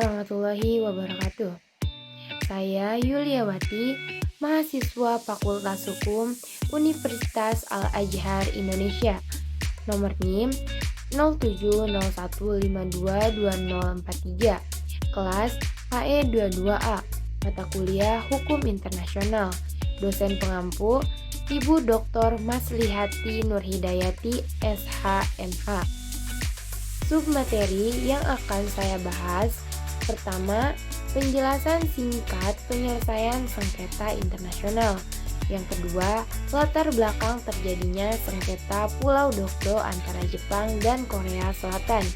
warahmatullahi wabarakatuh. Saya Yuliawati, mahasiswa Fakultas Hukum Universitas Al-Azhar Indonesia. Nomor NIM 0701522043. Kelas HE22A. Mata kuliah Hukum Internasional. Dosen pengampu Ibu Dr. Maslihati Nurhidayati SHMH. Submateri yang akan saya bahas: pertama, penjelasan singkat penyelesaian sengketa internasional. Yang kedua, latar belakang terjadinya sengketa Pulau Dokdo antara Jepang dan Korea Selatan.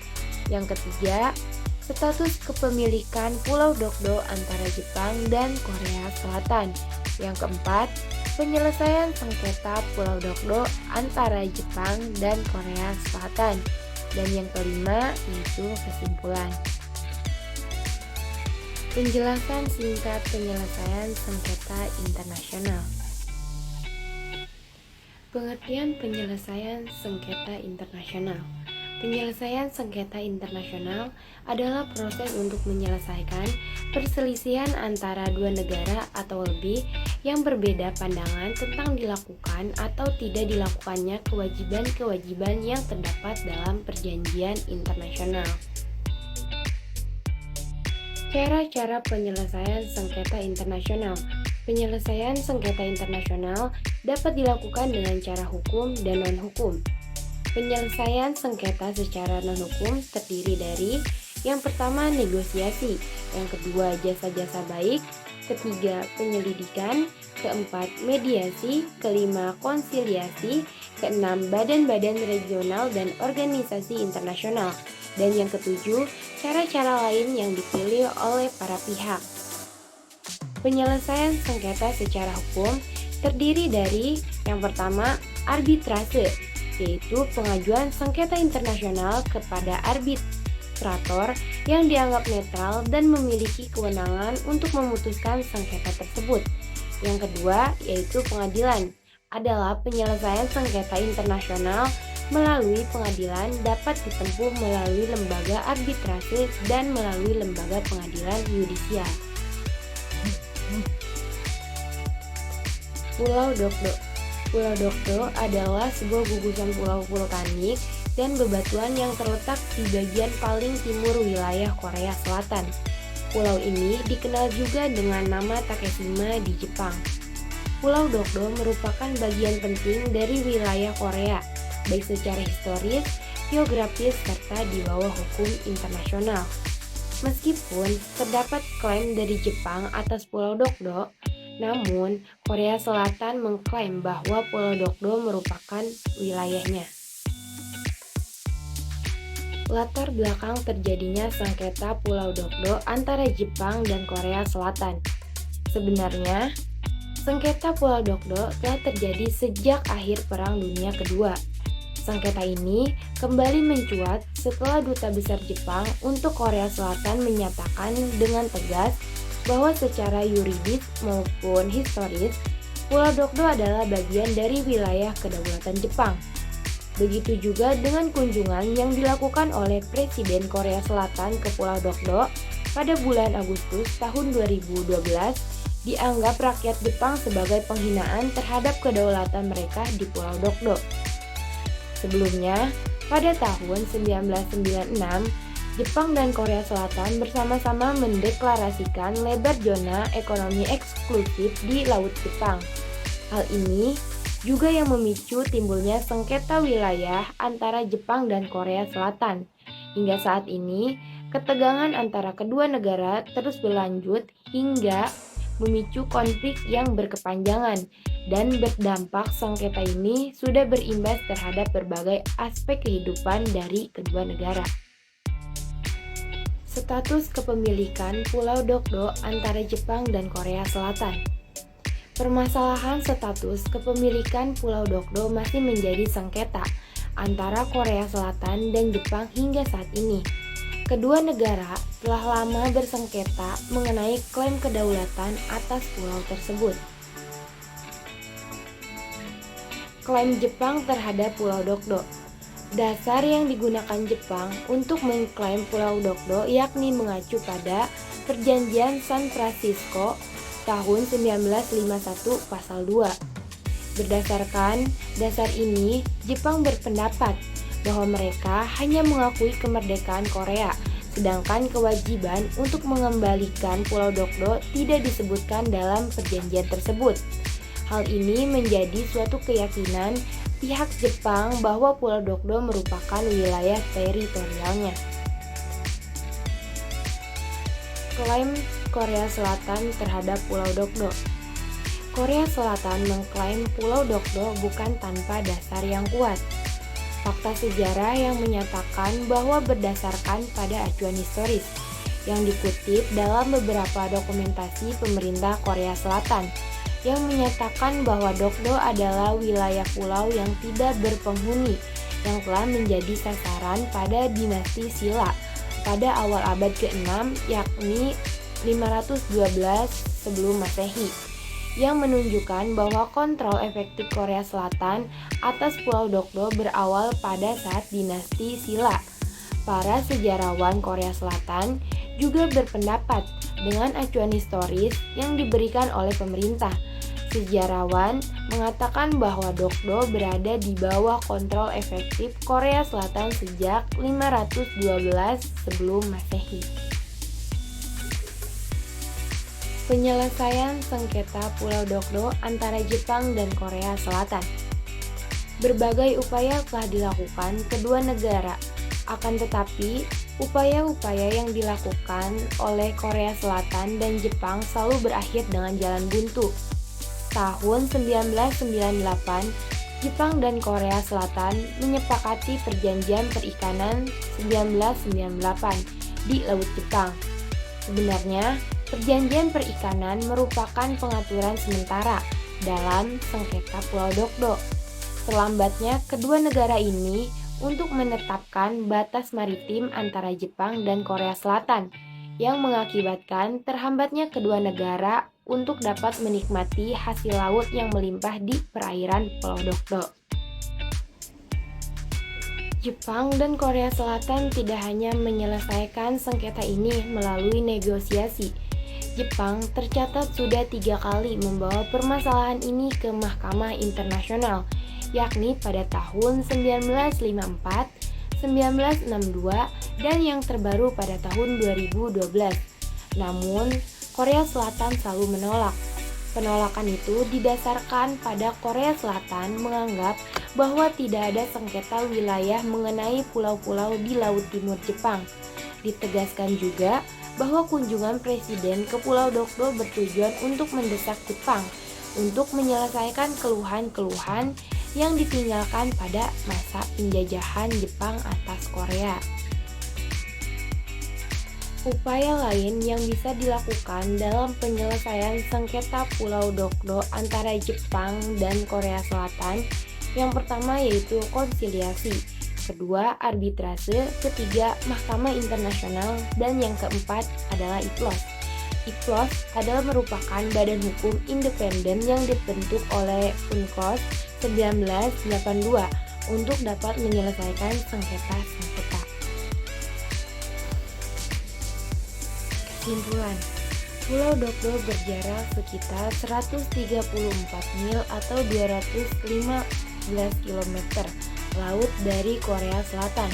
Yang ketiga, status kepemilikan Pulau Dokdo antara Jepang dan Korea Selatan. Yang keempat, penyelesaian sengketa Pulau Dokdo antara Jepang dan Korea Selatan. Dan yang kelima yaitu kesimpulan. Penjelasan singkat penyelesaian sengketa internasional. Pengertian penyelesaian sengketa internasional. Penyelesaian sengketa internasional adalah proses untuk menyelesaikan perselisihan antara dua negara atau lebih yang berbeda pandangan tentang dilakukan atau tidak dilakukannya kewajiban-kewajiban yang terdapat dalam perjanjian internasional. Cara-cara penyelesaian sengketa internasional. Penyelesaian sengketa internasional dapat dilakukan dengan cara hukum dan non-hukum. Penyelesaian sengketa secara non-hukum terdiri dari: yang pertama, negosiasi; yang kedua, jasa-jasa baik; ketiga, penyelidikan; keempat, mediasi; kelima, konsiliasi; keenam, badan-badan regional dan organisasi internasional; dan yang ketujuh, cara-cara lain yang dipilih oleh para pihak. Penyelesaian sengketa secara hukum terdiri dari: yang pertama, arbitrase, yaitu pengajuan sengketa internasional kepada arbitrator yang dianggap netral dan memiliki kewenangan untuk memutuskan sengketa tersebut. Yang kedua, yaitu pengadilan, adalah penyelesaian sengketa internasional melalui pengadilan dapat ditempuh melalui lembaga arbitrase dan melalui lembaga pengadilan yudisial. Pulau Dokdo. Pulau Dokdo adalah sebuah gugusan pulau vulkanik dan bebatuan yang terletak di bagian paling timur wilayah Korea Selatan. Pulau ini dikenal juga dengan nama Takeshima di Jepang. Pulau Dokdo merupakan bagian penting dari wilayah Korea, baik secara historis, geografis, serta di bawah hukum internasional. Meskipun terdapat klaim dari Jepang atas Pulau Dokdo, namun Korea Selatan mengklaim bahwa Pulau Dokdo merupakan wilayahnya. Latar belakang terjadinya sengketa Pulau Dokdo antara Jepang dan Korea Selatan. Sebenarnya, sengketa Pulau Dokdo telah terjadi sejak akhir Perang Dunia Kedua. Sengketa ini kembali mencuat setelah Duta Besar Jepang untuk Korea Selatan menyatakan dengan tegas bahwa secara yuridis maupun historis, Pulau Dokdo adalah bagian dari wilayah kedaulatan Jepang. Begitu juga dengan kunjungan yang dilakukan oleh Presiden Korea Selatan ke Pulau Dokdo pada bulan Agustus tahun 2012, dianggap rakyat Jepang sebagai penghinaan terhadap kedaulatan mereka di Pulau Dokdo. Sebelumnya, pada tahun 1996, Jepang dan Korea Selatan bersama-sama mendeklarasikan lebar zona ekonomi eksklusif di Laut Jepang. Hal ini juga yang memicu timbulnya sengketa wilayah antara Jepang dan Korea Selatan. Hingga saat ini, ketegangan antara kedua negara terus berlanjut hingga memicu konflik yang berkepanjangan, dan berdampak sengketa ini sudah berimbas terhadap berbagai aspek kehidupan dari kedua negara. Status kepemilikan Pulau Dokdo antara Jepang dan Korea Selatan. Permasalahan status kepemilikan Pulau Dokdo masih menjadi sengketa antara Korea Selatan dan Jepang hingga saat ini. Kedua negara telah lama bersengketa mengenai klaim kedaulatan atas pulau tersebut. Klaim Jepang terhadap Pulau Dokdo. Dasar yang digunakan Jepang untuk mengklaim Pulau Dokdo yakni mengacu pada Perjanjian San Francisco tahun 1951 pasal 2. Berdasarkan dasar ini, Jepang berpendapat bahwa mereka hanya mengakui kemerdekaan Korea, sedangkan kewajiban untuk mengembalikan Pulau Dokdo tidak disebutkan dalam perjanjian tersebut. Hal ini menjadi suatu keyakinan pihak Jepang bahwa Pulau Dokdo merupakan wilayah teritorialnya. Klaim Korea Selatan terhadap Pulau Dokdo. Korea Selatan mengklaim Pulau Dokdo bukan tanpa dasar yang kuat. Fakta sejarah yang menyatakan bahwa berdasarkan pada acuan historis yang dikutip dalam beberapa dokumentasi pemerintah Korea Selatan yang menyatakan bahwa Dokdo adalah wilayah pulau yang tidak berpenghuni yang telah menjadi sasaran pada dinasti Silla pada awal abad ke-6 yakni 512 sebelum Masehi, yang menunjukkan bahwa kontrol efektif Korea Selatan atas Pulau Dokdo berawal pada saat dinasti Silla. Para sejarawan Korea Selatan juga berpendapat dengan acuan historis yang diberikan oleh pemerintah. Sejarawan mengatakan bahwa Dokdo berada di bawah kontrol efektif Korea Selatan sejak 512 sebelum Masehi. Penyelesaian sengketa Pulau Dokdo antara Jepang dan Korea Selatan. Berbagai upaya telah dilakukan kedua negara, akan tetapi upaya-upaya yang dilakukan oleh Korea Selatan dan Jepang selalu berakhir dengan jalan buntu. Tahun 1998, Jepang dan Korea Selatan menyepakati Perjanjian Perikanan 1998 di Laut Jepang. Sebenarnya, Perjanjian Perikanan merupakan pengaturan sementara dalam sengketa Pulau Dokdo. Terlambatnya kedua negara ini untuk menetapkan batas maritim antara Jepang dan Korea Selatan, yang mengakibatkan terhambatnya kedua negara untuk dapat menikmati hasil laut yang melimpah di perairan Pulau Dokdo. Jepang dan Korea Selatan tidak hanya menyelesaikan sengketa ini melalui negosiasi. Jepang tercatat sudah 3 kali membawa permasalahan ini ke Mahkamah Internasional, yakni pada tahun 1954, 1962, dan yang terbaru pada tahun 2012. Namun, Korea Selatan selalu menolak. Penolakan itu didasarkan pada Korea Selatan menganggap bahwa tidak ada sengketa wilayah mengenai pulau-pulau di Laut Timur Jepang. Ditegaskan juga bahwa kunjungan Presiden ke Pulau Dokdo bertujuan untuk mendesak Jepang untuk menyelesaikan keluhan-keluhan yang ditinggalkan pada masa penjajahan Jepang atas Korea. Upaya lain yang bisa dilakukan dalam penyelesaian sengketa Pulau Dokdo antara Jepang dan Korea Selatan, yang pertama yaitu konsiliasi, kedua arbitrase, ketiga Mahkamah Internasional, dan yang keempat adalah IPLOS. IPLOS adalah merupakan badan hukum independen yang dibentuk oleh UNCLOS 1982 untuk dapat menyelesaikan sengketa-sengketa. Kesimpulan, Pulau Dokdo berjarak sekitar 134 mil atau 215 km laut dari Korea Selatan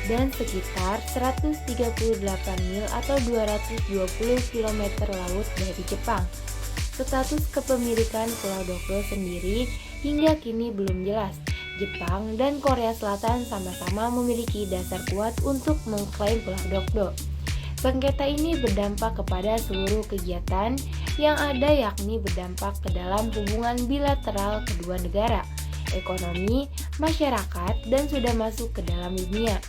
dan sekitar 138 mil atau 220 km laut dari Jepang. Status kepemilikan Pulau Dokdo sendiri hingga kini belum jelas. Jepang dan Korea Selatan sama-sama memiliki dasar kuat untuk mengklaim Pulau Dokdo. Sengketa ini berdampak kepada seluruh kegiatan yang ada, yakni berdampak ke dalam hubungan bilateral kedua negara, ekonomi, masyarakat, dan sudah masuk ke dalam dunia.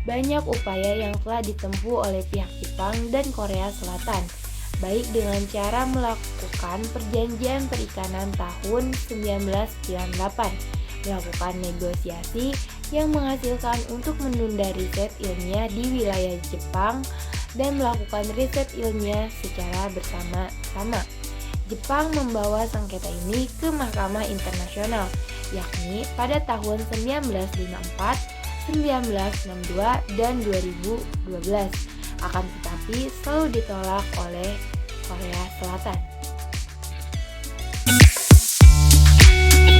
Banyak upaya yang telah ditempuh oleh pihak Jepang dan Korea Selatan, baik dengan cara melakukan perjanjian perikanan tahun 1998, melakukan negosiasi yang menghasilkan untuk menunda riset ilmiah di wilayah Jepang, dan melakukan riset ilmiah secara bersama-sama. Jepang membawa sengketa ini ke Mahkamah Internasional, yakni pada tahun 1954 1962, dan 2012. Akan tetapi selalu ditolak oleh Korea Selatan.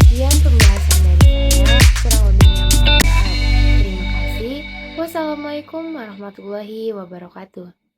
Sekian pembahasan dari saya, kurang lebihnya mohon maaf. Terima kasih. Wassalamualaikum warahmatullahi wabarakatuh.